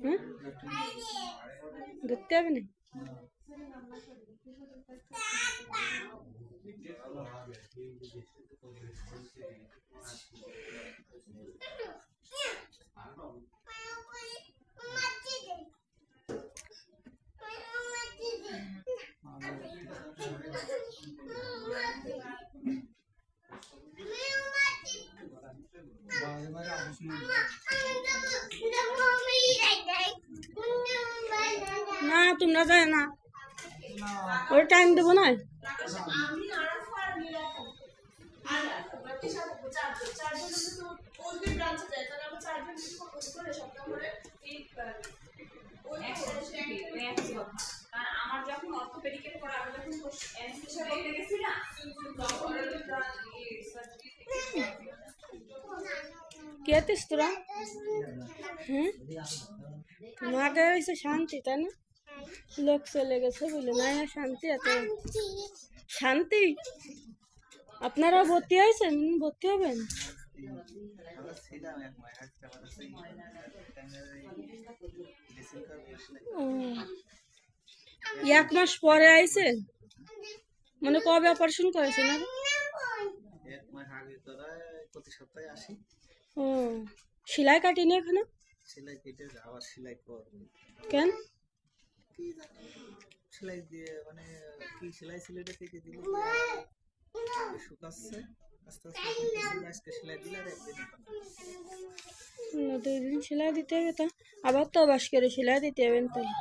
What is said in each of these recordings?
হ্যাঁ, ধরতে হবে না। না তোমরা যায় না, ওই টাইম দেবো না। আমার যখন অর্থোপেডিকের পর আমি যখন অ্যানেস্থেশিয়া করতে গেছি না, কে আছিস তোরা? হ্যাঁ, মাঠে হয়েছে শান্তি, তাই না? লোক চলে গেছে বলে না, শান্তি, এত শান্তি। আপনারা ভর্তি হয়েছেন? ভর্তি হবেন? এক মাস পরে আইছে মানে? কবে অপারেশন করেছে না? ও, সেলাই কাটিনি এখানে? কেন? সেলাই দিয়ে মানে কি সেলাই সিলেটে থেকে দিল শুকাচ্ছে আস্তে আস্তে, আজকে সেলাই দিলে আর একদিন 2 দিন সেলাই দিতে হবে, তা আবার তো বাস করে সেলাই দিতে হবে। তাহলে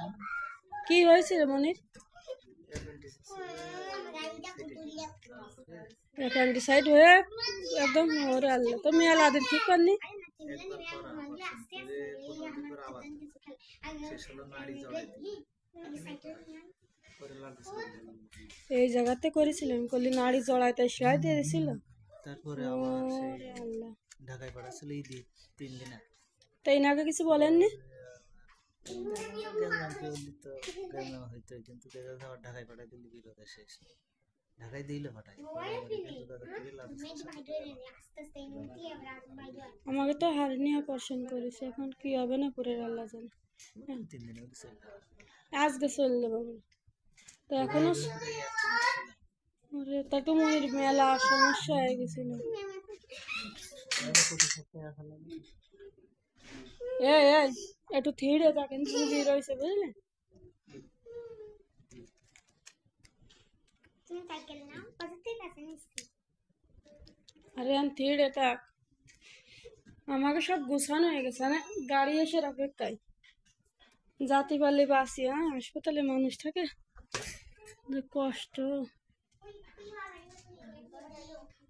কি হয়েছিল মনির? অ্যাপেন্ডিসাইড হয়ে একদম। ওরে আল্লাহ, তো মেলা দিন ঠিক করনি? এই জায়গাতে করেছিলেন করলি নাড়ি জড়াইতে সেলাই দিয়ে দিয়েছিল। তারপরে আবার ঢাকায় পাঠাচ্ছিল এই 3 দিন আগে। তাই না, আগে কিছু বলেননি? হইতো কিন্তু ঢাকায় পাঠাই দিলে বিরোধ শেষ, ঢাকায় দিলে পাঠাই। আমাকে তো হারনি অপারেশন করেছে, এখন কি হবে না পরে আল্লাহ জানে। 3 দিন আজকে চলে যাবো তো এখনো। তা তো মনির মেলা সমস্যা হয়ে গেছিল। এই একটু থিড়ে থাকেন, চুজি রয়েছে বুঝলে। আরে আমি থিড়ে থাক, আমাকে সব গুছানো হয়ে গেছে না, গাড়ি এসে অপেক্ষায়। যাতে পারলে বাসি, হ্যাঁ হাসপাতালে মানুষ থাকে, কষ্ট।